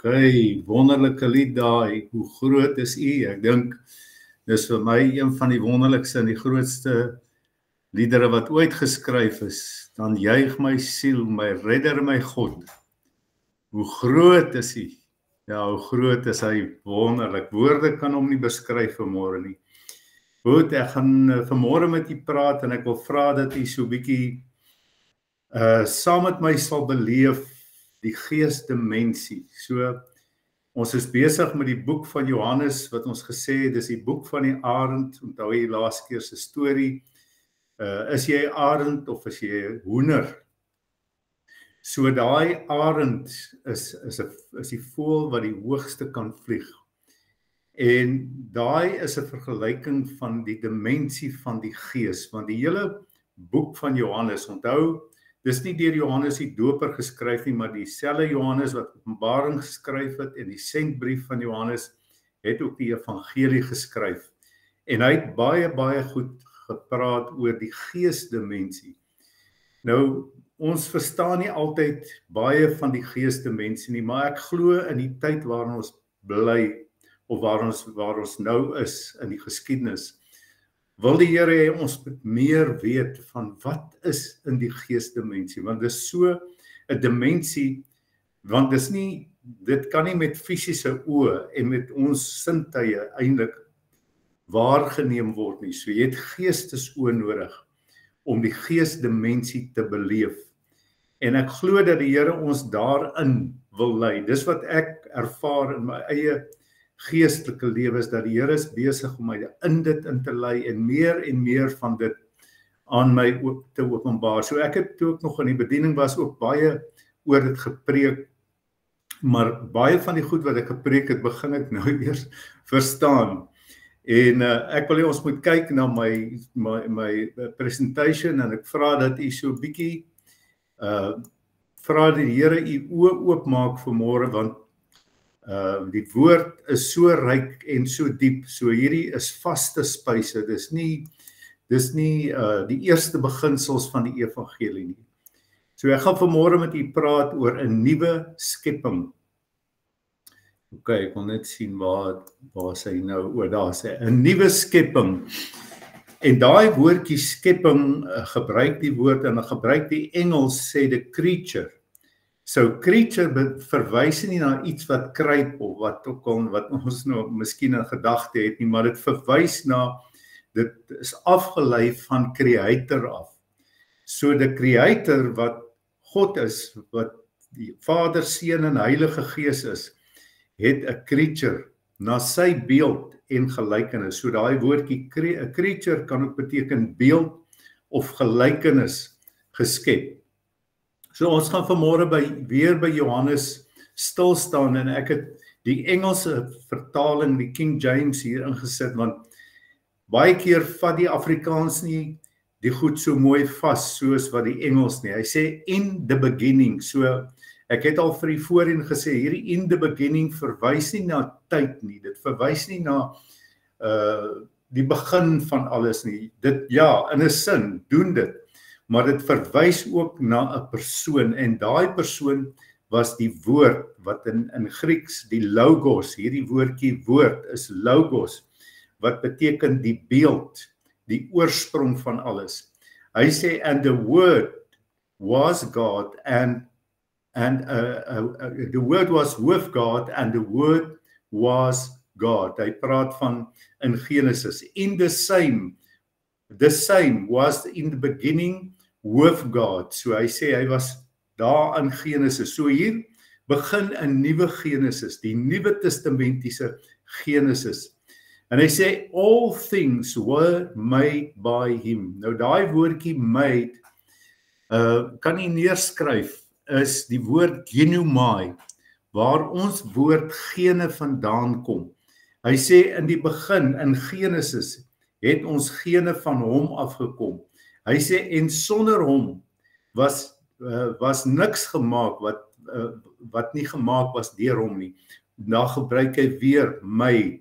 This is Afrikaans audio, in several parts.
Okay, wonderlike lied daai, hoe groot is U? Ek dink, dis vir my een van die wonderlikste en die grootste liedere wat ooit geskryf is. Dan juig my siel, my redder, my God. Hoe groot is U? Ja, hoe groot is hy, wonderlik. Woorde kan hom nie beskryf vanmôre nie. Goed, ek gaan vanmôre met U praat en ek wil vra dat U so 'n bietjie saam met my sal beleef die geesdimensie. So, ons is besig met die boek van Johannes, wat ons gesê het, dis die boek van die arend. Onthou jy laas keer se storie, is jy 'n arend of is jy 'n hoender? So daai arend is die voël wat die hoogste kan vlieg. En daai is 'n vergelyking van die dimensie van die gees, want die hele boek van Johannes, onthou, dis nie deur Johannes die Doper geskryf nie, maar dieselfde Johannes wat Openbaring geskryf het en die sendbrief van Johannes het ook die evangelie geskryf. En hy het baie goed gepraat oor die geesdimensie. Nou, ons verstaan nie altyd baie van die geesdimensie nie, maar ek glo in die tyd waarin ons bly of waar ons nou is in die geskiedenis, wil die Here hê ons moet meer weet van wat is in die geesdimensie, want dis so 'n dimensie, want dit kan nie met fisiese oë en met ons sintuie eintlik waargeneem word nie. So jy het geestesoë nodig om die geesdimensie te beleef. En ek glo dat die Here ons daarin wil lei. Dis wat ek ervaar in my eie geestelike lewe, is dat die Here is besig om my in dit in te lei en meer van dit aan my te openbaar. So ek het toe ek nog in die bediening was ook baie oor dit gepreek, maar baie van die goed wat ek gepreek het, begin ek nou eers verstaan. En ek wil hê ons moet kyk na my presentation en ek vra dat u so 'n bietjie vra die Here u oë oopmaak vanmôre, want die woord is so ryk en so diep, so hierdie is vaste spyse, dis nie die eerste beginsels van die evangelie nie. So ek gaan vanmôre met u praat oor 'n nuwe skepping. Ok, ek wil net sien waar sy nou, daar sê, 'n nuwe skepping. En daai woordjie skepping gebruik die woord en gebruik die Engels sê the creature. So creature verwys nie na iets wat kruip of wat ons nou miskien in gedagte het nie, maar dit verwys na, dit is afgelei van creator af. So die creator wat God is, wat die Vader, Seun en Heilige Gees is, het 'n creature na sy beeld en gelykenis. So daai woordjie 'n creature kan ook beteken beeld of gelykenis geskep. So ons gaan vanmôre weer by Johannes stil staan en ek het die Engelse vertaling, die King James hier ingesit, want baie keer vat die Afrikaans nie die goed so mooi vas soos wat die Engels nie. Hy sê in the beginning. So ek het al vir u voorheen gesê, hierdie in the beginning verwys nie na tyd nie. Dit verwys nie na die begin van alles nie. Dit ja, in 'n sin doen dit. Maar dit verwys ook na 'n persoon en daai persoon was die woord wat in Grieks die logos, hierdie woordjie woord is logos, wat beteken die beeld, die oorsprong van alles. Hy sê and the word was God and the word was with God and the word was God. Hy praat van in Genesis, in the same was in the beginning with God. So hy sê hy was daar in Genesis. So hier begin 'n nuwe Genesis, die Nuwe Testamentiese Genesis. En hy sê all things were made by him. Nou daai woordjie made kan nie neerskryf, is die woord genomai, waar ons woord gene vandaan kom. Hy sê in die begin, in Genesis, het ons gene van hom afgekom. Hy sê en sonder hom was niks gemaak wat nie gemaak was deur hom nie. Dan gebruik hy weer made,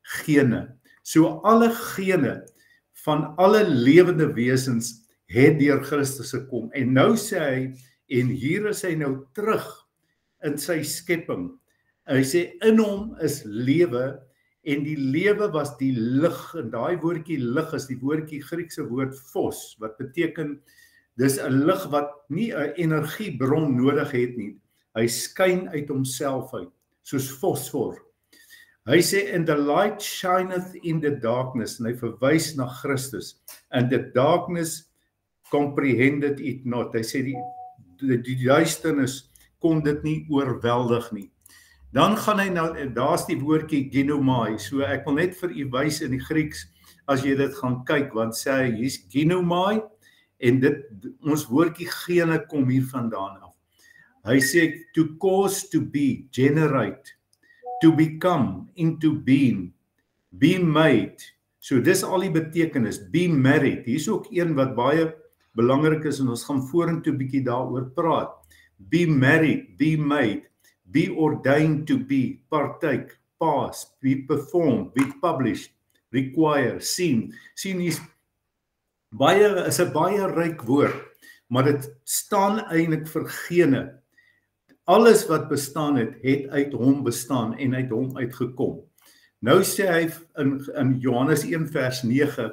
gene. So alle gene van alle lewende wesens het deur Christus gekom. En nou sê hy, en hier is hy nou terug in sy skepping, Hy sê in hom is lewe en die lewe was die lig, en daai woordjie lig is die woordjie Griekse woord phos, wat beteken dis 'n lig wat nie 'n energiebron nodig het nie. Hy skyn uit homself uit, soos fosfor. Hy sê, and the light shineth in the darkness, en hy verwys na Christus, and the darkness comprehended it not. Hy sê die duisternis kon dit nie oorweldig nie. Dan gaan hy nou, daar's die woordjie ginomai, so ek wil net vir u wys in die Grieks, as jy dit gaan kyk, want sê hy, hier's ginomai, en ons woordjie gene kom hier vandaan af. Hy sê, to cause to be, generate, to become, into being, be made, so dis al die betekenis, be married, hier is ook een wat baie belangrik is, en ons gaan vorentoe bietjie daaroor praat, be married, be made, be ordained to be, partake, pass, be performed, be published, require, seen is 'n baie ryk woord, maar dit staan eintlik vir gene. Alles wat bestaan het uit hom bestaan en uit hom uitgekom. Nou sê hy in Johannes 1 vers 9,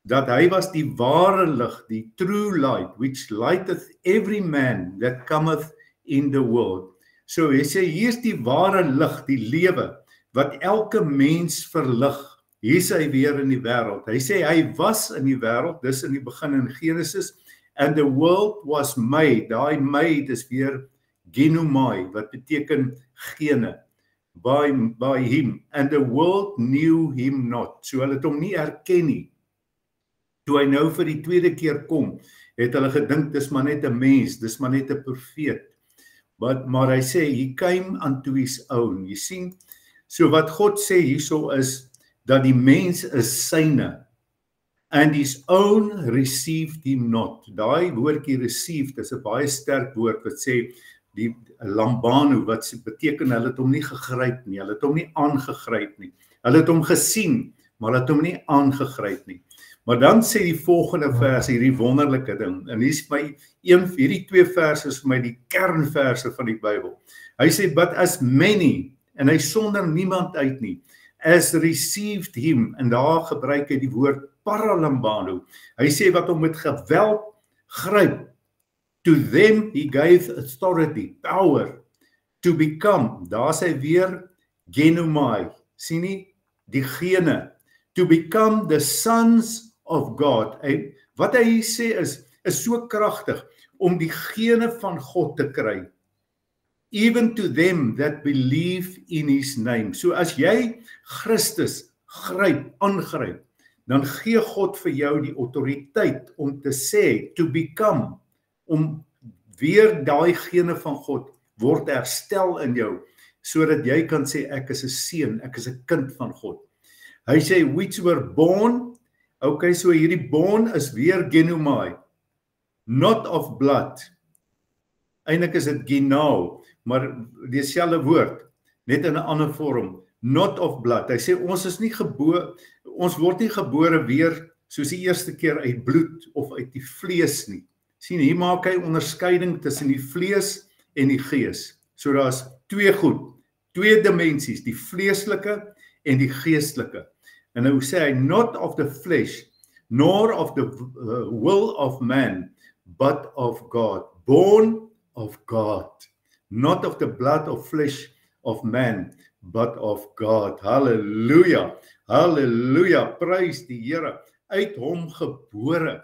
dat hy was die ware lig, die true light, which lighteth every man that cometh in the world. So hy sê, hier's die ware lig, die lewe, wat elke mens verlig. Hier is hy weer in die wêreld. Hy sê, hy was in die wêreld, dis in die begin in Genesis, and the world was made. Daai made is weer ginomai, wat beteken gene, by him, and the world knew him not. So hulle het hom nie erken nie. Toe hy nou vir die tweede keer kom, het hulle gedink, dis maar net 'n mens, dis maar net 'n profeet. Maar hy sê, he came unto his own. Jy sien, so wat God sê hierso is, dat die mens is syne, and his own received him not. Daai woordjie received is 'n baie sterk woord, wat sê, die lambano, wat beteken, hulle het hom nie gegryp nie, hulle het hom nie aangegryp nie, hulle het hom gesien, maar hulle het hom nie aangegryp nie. Maar dan sê die volgende vers, hierdie wonderlike ding, en hierdie twee verse is vir my die kernverse van die Bybel. Hy sê, but as many, en hy sonder niemand uit nie, as received him, en daar gebruik hy die woord paralambano, hy sê wat hom met geweld gryp, to them he gave authority, power, to become, daar sê weer genomai, sien nie, die gene, to become the sons of God. Wat hy sê is so kragtig, om die gene van God te kry, even to them that believe in his name. So as jy Christus aangryp, dan gee God vir jou die autoriteit om te sê, to become, om weer daai gene van God word herstel in jou, sodat jy kan sê, ek is 'n seun, ek is 'n kind van God. Hy sê, which were born, okay, so hierdie born is weer genomai, not of blood, eintlik is dit genao, maar dieselfde woord, net in 'n ander vorm, not of blood. Hy sê, ons word nie gebore weer, soos die eerste keer uit bloed, of uit die vlees nie. Sien, hier maak hy onderskeiding tussen die vlees en die gees. So daar's twee dimensies, die vleeslike en die geestelike. En nou sê hy, not of the flesh, nor of the will of man, but of God. Born of God. Not of the blood of flesh of man, but of God. Halleluja, halleluja, prys die Here, uit hom gebore,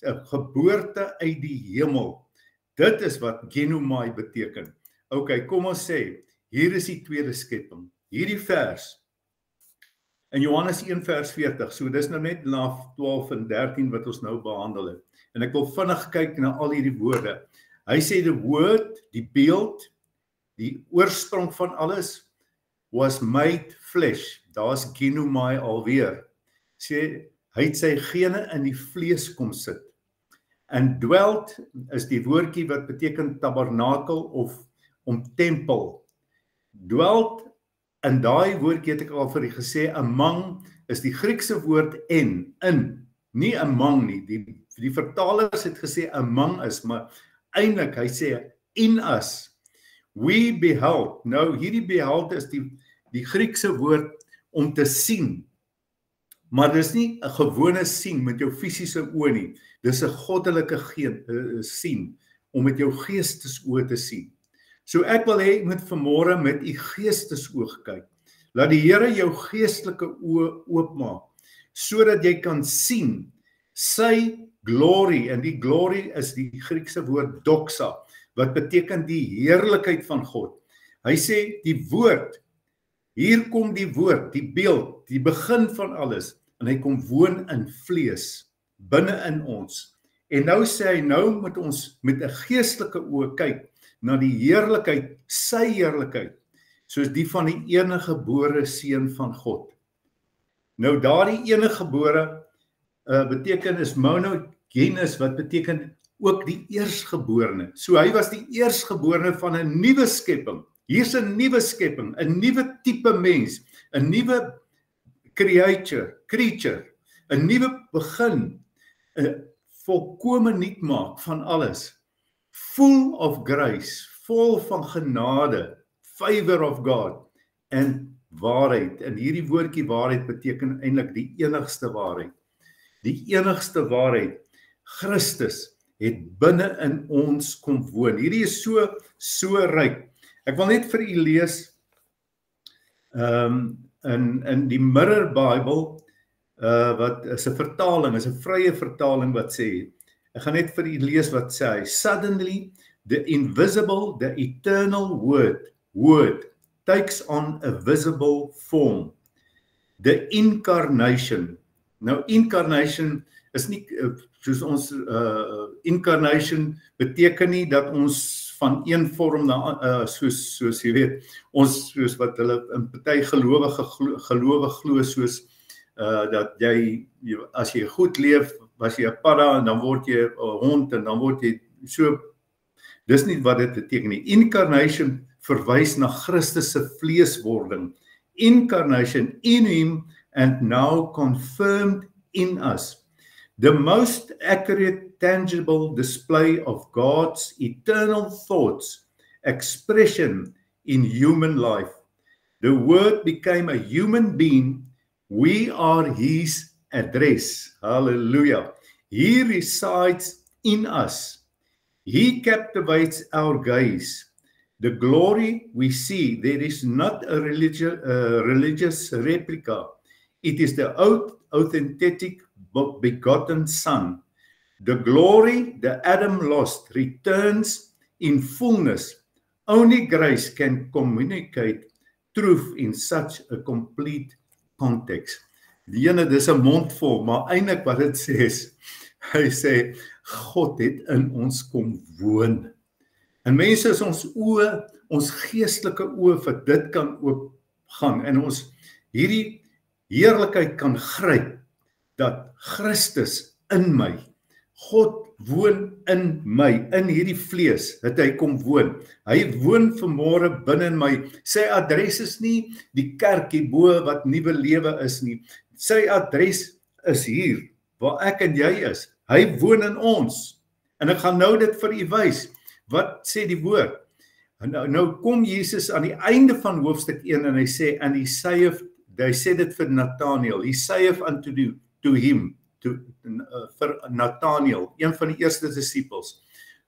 'n geboorte uit die hemel. Dit is wat genomai beteken. Okay, kom ons sê, hier is die tweede skepping. Hierdie vers, in Johannes 1 vers 40, so dis nou net na 12 en 13 wat ons nou behandel het. En ek wil vinnig kyk na al hierdie woorde. Hy sê, the word, die beeld, die oorsprong van alles, was made flesh. Daar's genomai alweer. Sê, hy het sy gene in die vlees kom sit. And dwelt is die woordjie wat beteken tabernakel of om tempel. Dwelt, in daai woordjie het ek al vir u gesê, among is die Griekse woord in, nie among nie. Die vertalers het gesê among is, maar eintlik hy sê in us, We beheld. Nou, hierdie beheld is die Griekse woord om te sien. Maar dis nie 'n gewone sien met jou fisiese oë nie. Dis 'n goddelike sien om met jou geestesoë te sien. So ek wil hê jy moet vanmôre met u geestesoog kyk. Laat die Here jou geestelike oë oopmaak sodat jy kan sien sy glory, en die glory is die Griekse woord doxa, wat beteken die heerlikheid van God. Hy sê die woord, hier kom die woord, die beeld, die begin van alles, en hy kom woon in vlees, binne in ons. En nou sê hy, nou moet ons met 'n geestelike oë kyk na die heerlikheid, sy heerlikheid, soos die van die eniggebore seun van God. Nou daardie eniggebore beteken is monogenes, wat beteken ook die eersgeborene. So hy was die eersgeborene van 'n nuwe skepping. Hier's 'n nuwe skepping, 'n nuwe tipe mens, 'n nuwe creature, 'n nuwe begin, 'n volkome nuut maak van alles. Full of grace, vol van genade, favor of God, en waarheid. En hierdie woordjie waarheid beteken eintlik die enigste waarheid. Die enigste waarheid, Christus, het binne in ons kom woon. Hierdie is so ryk. Ek wil net vir u lees in die Mirror Bible, wat is 'n vertaling, is 'n vrye vertaling wat sê, ek gaan net vir u lees wat sê hy, suddenly the invisible, the eternal word takes on a visible form. The incarnation. Nou incarnation is nie soos ons incarnation beteken nie dat ons van een vorm na soos jy weet, ons soos wat hulle in party gelowige glo soos dat jy as jy goed leef, was jy 'n padda en dan word jy 'n hond en dan word jy so. Dis nie wat dit beteken nie. Incarnation verwys na Christus se vleeswording. Incarnation in him and now confirmed in us. The most accurate, tangible display of God's eternal thoughts, expression in human life. The Word became a human being. We are his address. Hallelujah. He resides in us. He captivates our gaze. The glory we see, there is not a religious replica. It is the authentic begotten Son. The glory the Adam lost returns in fullness. Only grace can communicate truth in such a complete context. Die ene, dis 'n mond vol, maar eintlik wat dit sê is, hy sê, God het in ons kom woon. En mense, as ons oë, ons geestelike oë vir dit kan oopgaan, en ons hierdie heerlikheid kan gryp, dat Christus in my, God woon in my, in hierdie vlees, dat hy kom woon. Hy woon vanmôre binne in my. Sy adres is nie die kerk hierbo wat nuwe lewe is nie. Sy adres is hier, waar ek en jy is. Hy woon in ons. En ek gaan nou dit vir u wys. Wat sê die woord? Nou kom Jesus aan die einde van hoofstuk 1 en hy sê, and he sê dit vir Nathanael, he saith unto him, vir Nathanael, een van die eerste disciples,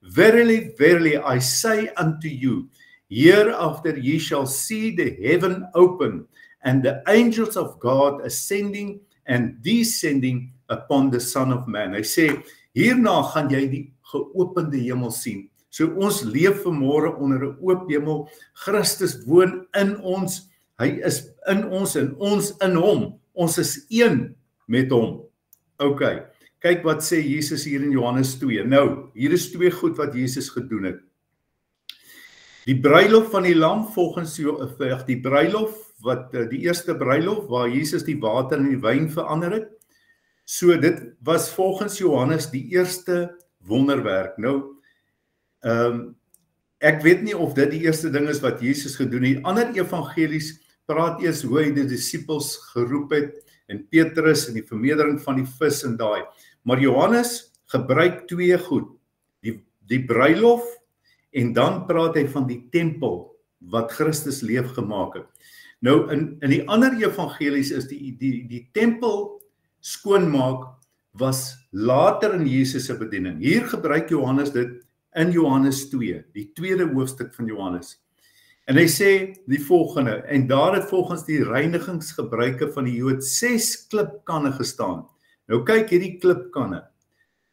verily, verily, I say unto you, hereafter ye shall see the heaven open, and the angels of God ascending and descending upon the Son of Man. Hy sê, hierna gaan jy die geopende hemel sien. So ons leef vanmôre onder 'n oop hemel. Christus woon in ons. Hy is in ons en ons in hom. Ons is een met hom. OK. Kyk wat sê Jesus hier in Johannes 2. Nou, hier is twee goed wat Jesus gedoen het. Die bruilof van die lam volgens die bruilof wat die eerste bruilof waar Jesus die water in die wyn verander het. So dit was volgens Johannes die eerste wonderwerk. Nou ek weet nie of dit die eerste ding is wat Jesus gedoen het. Ander evangelies praat eers hoe hy die disippels geroep het en Petrus en die vermeerdering van die vis en daai. Maar Johannes gebruik twee goed. Die bruilof En dan praat hy van die tempel wat Christus leef gemaak het. Nou in die ander evangelies is die tempel skoonmaak was later in Jesus se bediening. Hier gebruik Johannes dit in Johannes 2, die tweede hoofstuk van Johannes. En hy sê die volgende, en daar het volgens die reinigingsgebruike van die Jood 6 klipkanne gestaan. Nou kyk hierdie klipkanne,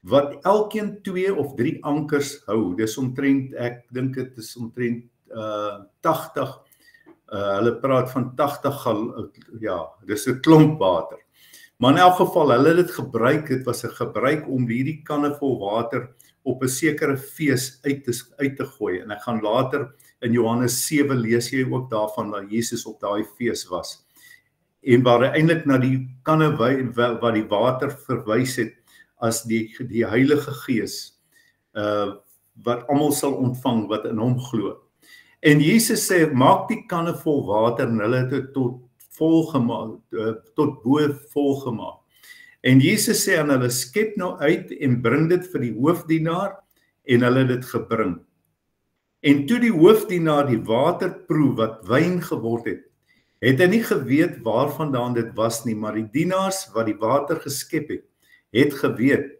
wat elkeen 2 of 3 ankers hou. Dis omtrent, ek dink dit is omtrent 80, hulle praat van 80 ja, dis 'n klomp water. Maar in elk geval, hulle het dit gebruik, dit was 'n gebruik om hierdie kanne vol water op 'n sekere fees uit te gooi. En ek gaan later in Johannes 7 lees jy ook daarvan dat Jesus op daai fees was. En waar hy eintlik na die kanne wat die water verwys het as die Heilige Gees wat almal sal ontvang wat in hom glo. En Jesus sê maak die kanne vol water en hulle het dit tot bo vol gemaak. En Jesus sê aan hulle skep nou uit en bring dit vir die hoofdienaar en hulle het dit gebring. En toe die hoofdienaar die water proe wat wyn geword het hy nie geweet waarvandaan dit was nie, maar die dienaars wat die water geskep het geweet.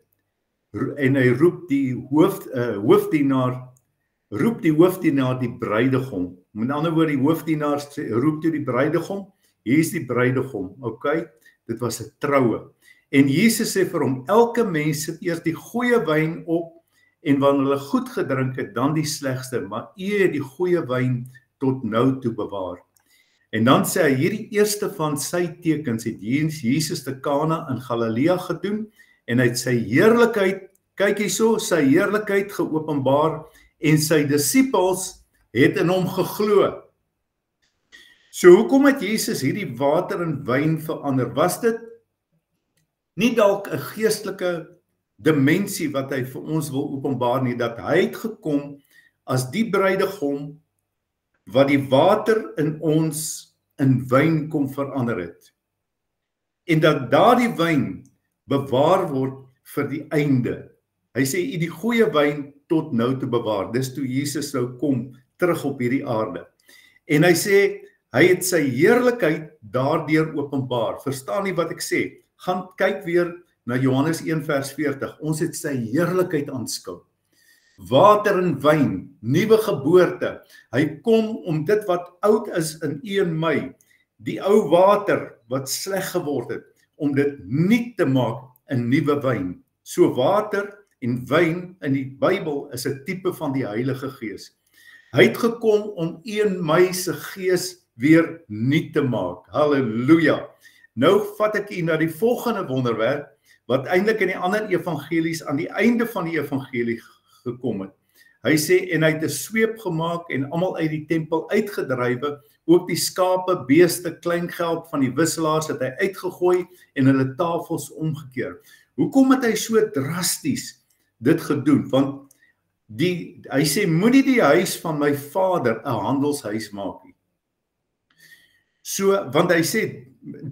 En hy roep die hoofdienaar die bruidegom. Met ander woorde, die hoofdienaar roep toe die bruidegom, hier is die bruidegom, okay? Dit was 'n troue. En Jesus sê vir hom, elke mens sit eers die goeie wyn op, en wanneer hulle goed gedrink het, dan die slegste, maar u het die goeie wyn tot nou toe bewaar. En dan sê hy, hierdie eerste van sy tekens het Jesus te Kana in Galilea gedoen, en hy het sy heerlikheid, kyk hierso, sy heerlikheid geopenbaar, en sy disippels het in hom geglo. So hoekom het Jesus hierdie water in wyn verander? Was dit nie dalk 'n geestelike dimensie wat hy vir ons wil openbaar nie, dat hy het gekom as die bruidegom wat die water in ons in wyn kom verander het. En dat daardie wyn bewaar word vir die einde. Hy sê, die goeie wyn tot nou te bewaar. Dis toe Jesus nou kom terug op hierdie aarde. En hy sê, hy het sy heerlikheid daardeur openbaar. Verstaan nie wat ek sê? Gaan kyk weer na Johannes 1 vers 40. Ons het sy heerlikheid aanskou. Water en wyn, nuwe geboorte. Hy kom om dit wat oud is in u en my, die ou water wat sleg geword het, om dit nuut te maak in nuwe wyn. So water en wyn in die Bybel is 'n tipe van die Heilige Gees. Hy het gekom om u en my se gees weer nuut te maak. Halleluja. Nou vat ek u na die volgende wonderwerk, wat eintlik in die ander evangelies aan die einde van die evangelie gekom het. Hy sê, en hy het 'n sweep gemaak en almal uit die tempel uitgedrywe, ook die skape, beeste, kleingeld van die wisselaars het hy uitgegooi en hulle tafels omgekeer. Hoekom het hy so drasties dit gedoen? Want hy sê, moenie die huis van my Vader 'n handelshuis maak nie. So, want hy sê,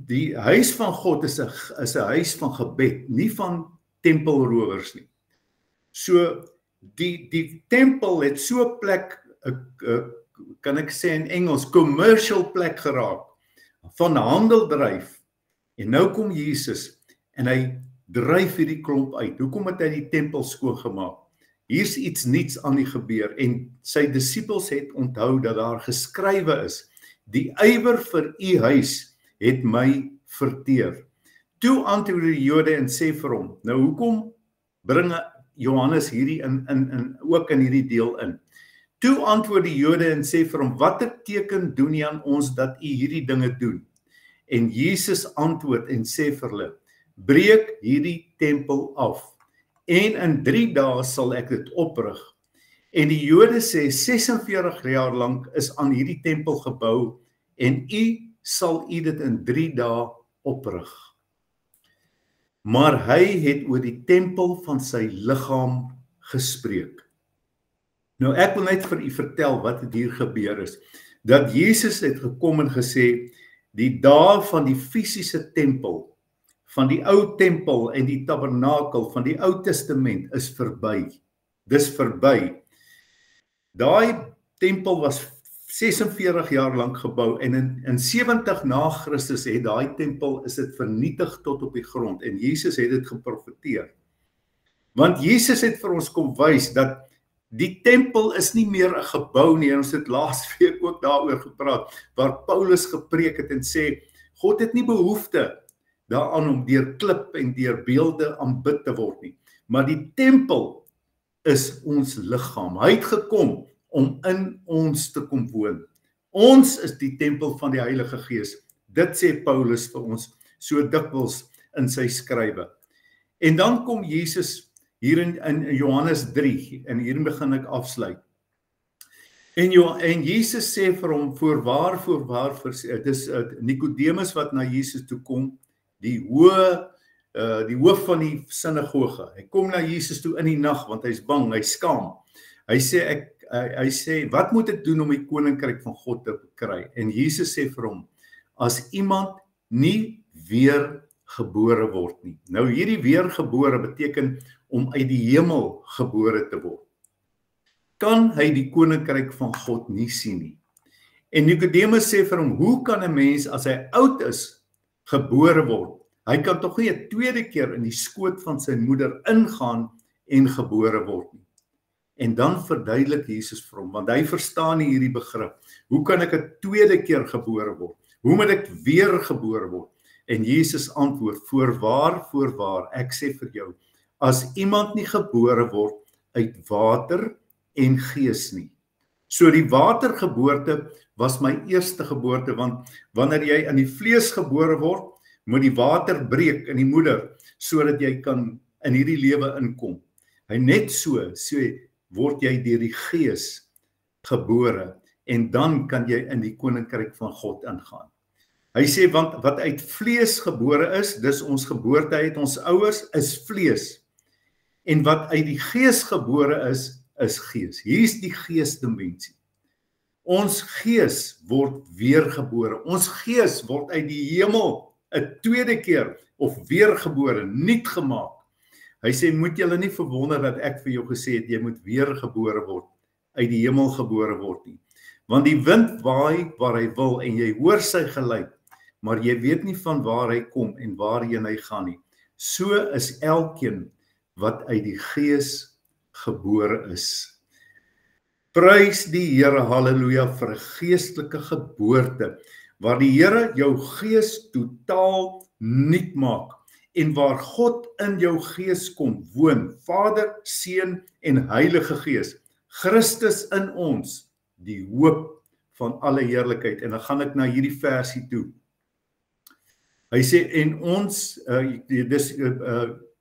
die huis van God is 'n huis van gebed, nie van tempelrowers nie. So, die tempel het so 'n plek, kan ek sê in Engels, commercial plek geraak, van handel dryf, en nou kom Jesus, en hy dryf hierdie klomp uit. Hoekom het hy die tempel skoongemaak? Hier's iets niets aan die gebeur, en sy disippels het onthou dat daar geskrywe is, die ywer vir u huis het my verteer. Toe antwoord die Jode en sê vir hom, nou hoekom bring Johannes hierdie ook in hierdie deel in? Toe antwoord die Jode en sê vir hom, watter teken doen jy aan ons dat u hierdie dinge doen? En Jesus antwoord en sê vir hulle, breek hierdie tempel af, en in 3 dae sal ek dit oprig. En die Jode sê, 46 jaar lank is aan hierdie tempel gebou, en sal u dit in 3 dae oprig. Maar hy het oor die tempel van sy liggaam gespreek. Nou ek wil net vir u vertel wat het hier gebeur is. Dat Jesus het gekom en gesê, die dae van die fisiese tempel, van die ou tempel en die tabernakel van die Ou Testament is verby. Dis verby. Daai tempel was 46 jaar lank gebou en in 70 na Christus het daai tempel is dit vernietig tot op die grond en Jesus het dit geprofeteer. Want Jesus het vir ons kom wys dat die tempel is nie meer 'n gebou nie en ons het laas week ook daaroor gepraat waar Paulus gepreek het en sê God het nie behoefte daaraan om deur klip en deur beelde aanbid te word nie. Maar die tempel is ons liggaam. Hy het gekom om in ons te kom woon. Ons is die tempel van die Heilige Gees. Dit sê Paulus vir ons so dikwels in sy skrywe. En dan kom Jesus hier in Johannes 3 en hier begin ek afsluit. En Jesus sê vir hom voorwaar, dit is Nikodemus wat na Jesus toe kom, die hoof van die sinagoge. Hy kom na Jesus toe in die nag want hy's bang, hy's skaam. Hy sê, wat moet ek doen om die koninkryk van God te kry? En Jesus sê vir hom, as iemand nie weer gebore word nie. Nou hierdie weergebore beteken om uit die hemel gebore te word. Kan hy die koninkryk van God nie sien nie. En Nikodemus sê vir hom, hoe kan 'n mens as hy oud is, gebore word? Hy kan tog nie 'n tweede keer in die skoot van sy moeder ingaan en gebore word nie. En dan verduidelik Jesus vir hom, want hy verstaan nie hierdie begrip. Hoe kan ek 'n tweede keer gebore word? Hoe moet ek weer gebore word? En Jesus antwoord, voorwaar, ek sê vir jou, as iemand nie gebore word uit water en gees nie. So die watergeboorte was my eerste geboorte, want wanneer jy in die vlees gebore word, moet die water breek in die moeder, sodat jy kan in hierdie lewe inkom. Hy net so word jy deur die gees gebore, en dan kan jy in die koninkryk van God ingaan. Hy sê, want wat uit vlees gebore is, dis ons geboorte uit ons ouers, is vlees. En wat uit die gees gebore is gees. Hier is die geesdimensie. Ons gees word weergebore. Ons gees word uit die hemel 'n tweede keer of weergebore, nuut gemaak. Hy sê, moet julle nie verwonder dat ek vir jou gesê het, jy moet weergebore word, uit die hemel gebore word nie. Want die wind waai waar hy wil en jy hoor sy geluid, maar jy weet nie van waar hy kom en waarheen hy gaan nie. So is elkeen wat uit die gees gebore is. Prys die Here, halleluja, vir 'n geestelike geboorte, waar die Here jou gees totaal nuut maak, en waar God in jou gees kom woon, Vader, Seun en Heilige Gees, Christus in ons, die hoop van alle heerlikheid. En dan gaan ek na hierdie versie toe. Hy sê, en ons, dis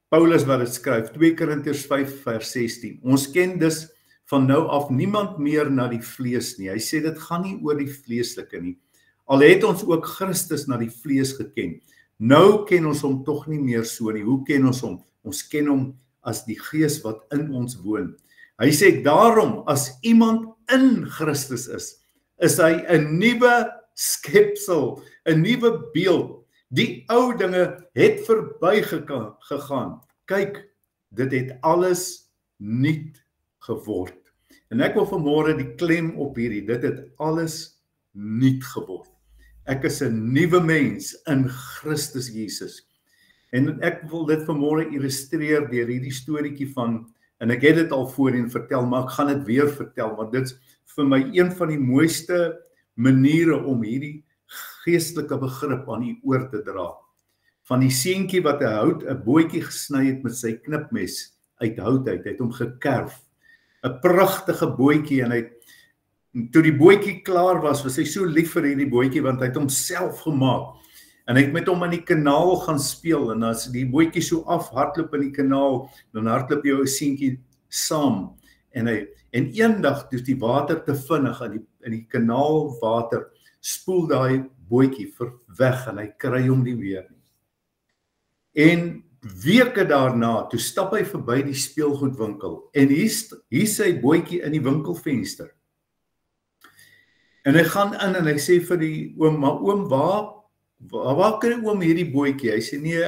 Paulus wat dit skryf, 2 Korintiërs 5 vers 16, ons ken dus van nou af niemand meer na die vlees nie. Hy sê, dit gaan nie oor die vleeslike nie. Al het ons ook Christus na die vlees geken. Nou ken ons hom tog nie meer so nie. Hoe ken ons hom? Ons ken hom as die gees wat in ons woon. Hy sê, daarom, as iemand in Christus is hy 'n nuwe skepsel, 'n nuwe beeld. Die ou dinge het verby gegaan. Kyk, dit het alles nuut geword. En ek wil vanmôre die klem op hierdie, dit het alles nuut geword. Ek is 'n nuwe mens in Christus Jesus. En ek wil dit vanmôre illustreer deur hierdie storieetjie van, en ek het dit al voorheen vertel, maar ek gaan dit weer vertel, want dit is vir my een van die mooiste maniere om hierdie geestelike begrip aan u oor te dra. Van die seentjie wat 'n bootjie gesny het met sy knipmes uit hout uit, hy het hom gekerf. 'n Pragtige bootjie, en toe die bootjie klaar was hy so lief vir hierdie bootjie, want hy het hom self gemaak. En hy het met hom in die kanaal gaan speel, en as die bootjie so afhardloop in die kanaal, dan hardloop jou 'n seentjie saam. En eendag, toe die water te vinnig in die kanaalwater, spoel daai bootjie weg en hy kry hom nie weer nie. En weke daarna, toe stap hy verby die speelgoedwinkel en hier sy bootjie in die winkelvenster. En hy gaan in en hy sê vir die oom, maar oom, waar kry oom hierdie bootjie? Hy sê, nee,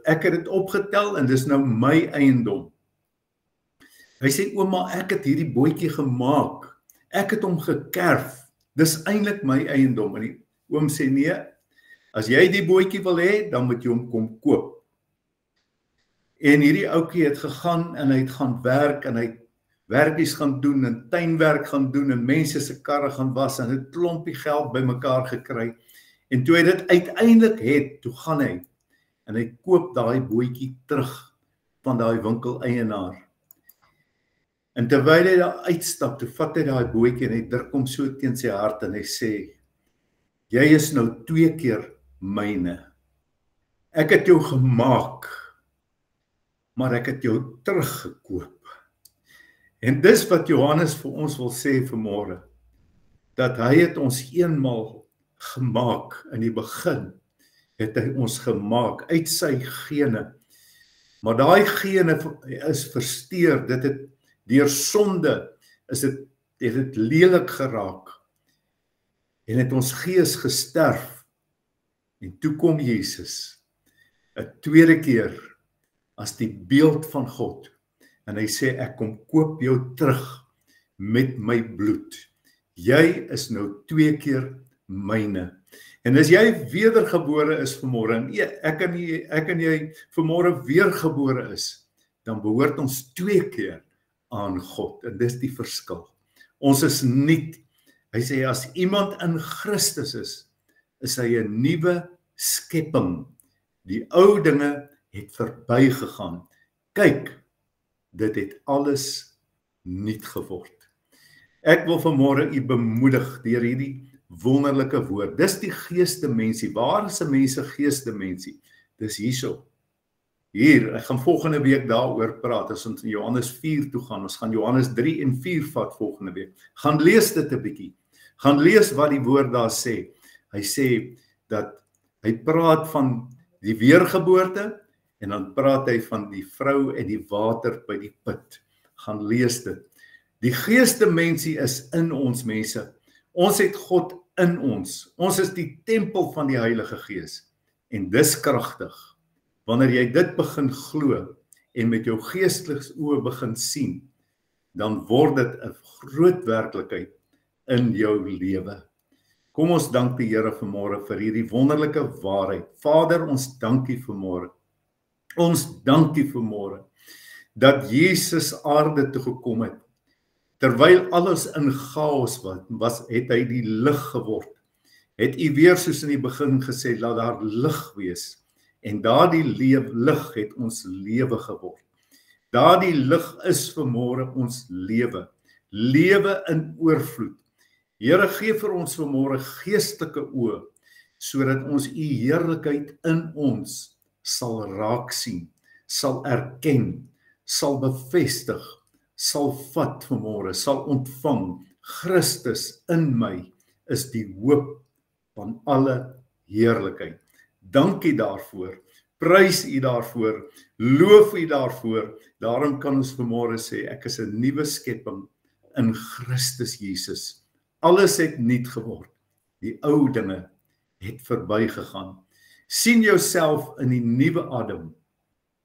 ek het dit opgetel en dis nou my eiendom. Hy sê, ouma, ek het hierdie bootjie gemaak. Ek het hom gekerf. Dis eintlik my eiendom. En die oom sê, nee, as jy die bootjie wil hê, dan moet jy hom kom koop. En hierdie ouetjie het gegaan en hy het gaan werk en hy het werkies gaan doen en tuinwerk gaan doen en mense se karre gaan was en 'n klompie geld bymekaar gekry. En toe hy dit uiteindelik het, toe gaan hy en hy koop daai bootjie terug van daai winkeleienaar. En terwyl hy daar uitstap, toe vat hy daai bootjie en hy druk hom so teen sy hart en hy sê, jy is nou 2 keer myne. Ek het jou gemaak, maar ek het jou teruggekoop. En dis wat Johannes vir ons wil sê vanmôre, dat hy het ons eenmal gemaak, in die begin het hy ons gemaak uit sy gene, maar daai gene is versteur, dit het deur sonde, het dit lelik geraak, en het ons gees gesterf, en toe kom Jesus, 'n tweede keer, as die beeld van God, en hy sê, ek kom koop jou terug, met my bloed, jy is nou 2 keer myne, en as jy wedergebore is vanmôre, en ek en jy vanmôre weergebore is, dan behoort ons 2 keer aan God, en dis die verskil, ons is nuut, hy sê, as iemand in Christus is hy 'n nuwe skepping, die ou dinge het verbygegaan, kyk, dit het alles nuut geword. Ek wil vanmôre u bemoedig deur hierdie wonderlike woord. Dis die geestemensie. Waar is 'n mens se geestemensie? Dis hierso. Hier, ek gaan volgende week daaroor praat, as ons in Johannes 4 toe gaan. Ons gaan Johannes 3 en 4 vat volgende week. Gaan lees dit 'n bietjie. Gaan lees wat die woord daar sê. Hy sê dat hy praat van die weergeboorte, en dan praat hy van die vrou en die water by die put. Gaan lees dit. Die geestemensie is in ons mense. Ons het God in ons. Ons is die tempel van die Heilige Gees. En dis kragtig. Wanneer jy dit begin glo en met jou geestelike oë begin sien, dan word dit 'n groot werklikheid in jou lewe. Kom ons dank die Here vanmôre vir hierdie wonderlike waarheid. Vader, ons dankie vanmôre. Ons dankie vanmôre dat Jesus aarde toe gekom het. Terwyl alles in chaos was, het hy die lig geword. Het u weer soos in die begin gesê, laat daar lig wees. En daardie lig het ons lewe geword. Daardie lig is vanmôre ons lewe. Lewe in oorvloed. Here, gee vir ons vanmôre geestelike oë, sodat ons u heerlikheid in ons sal raak sien, sal erken, sal bevestig, sal vat vanmôre, sal ontvang. Christus in my is die hoop van alle heerlikheid. Dankie daarvoor, prys u daarvoor, loof u daarvoor. Daarom kan ons vanmôre sê, ek is 'n nuwe skepping in Christus Jesus. Alles het nuut geword. Die ou dinge het verbygegaan. Sien jouself in die nuwe Adam.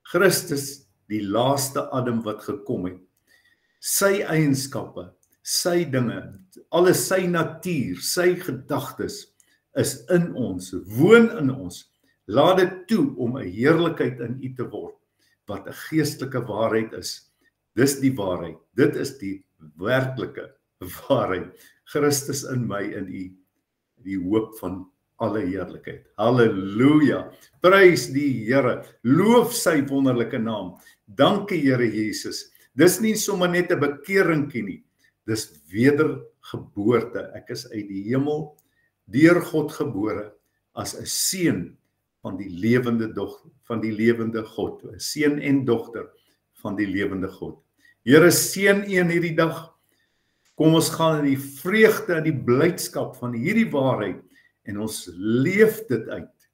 Christus, die laaste Adam wat gekom het. Sy eienskappe, sy dinge, alles sy natuur, sy gedagtes is in ons, woon in ons. Laat dit toe om 'n heerlikheid in u te word, wat 'n geestelike waarheid is. Dis die waarheid. Dit is die werklike waarheid. Christus in my en u, die hoop van alle heerlikheid. Halleluja. Prys die Here. Loof sy wonderlike naam. Dankie Here Jesus. Dis nie sommer net 'n bekeringkie nie. Dis wedergeboorte. Ek is uit die hemel deur God gebore as 'n seun van die lewende God. 'n Seun en dogter van die lewende God. Here, seën u in hierdie dag. Kom ons gaan in die vreugde en die blydskap van hierdie waarheid en ons leef dit uit,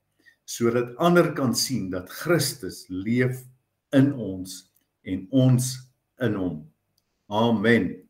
sodat ander kan sien dat Christus leef in ons en ons in hom. Amen.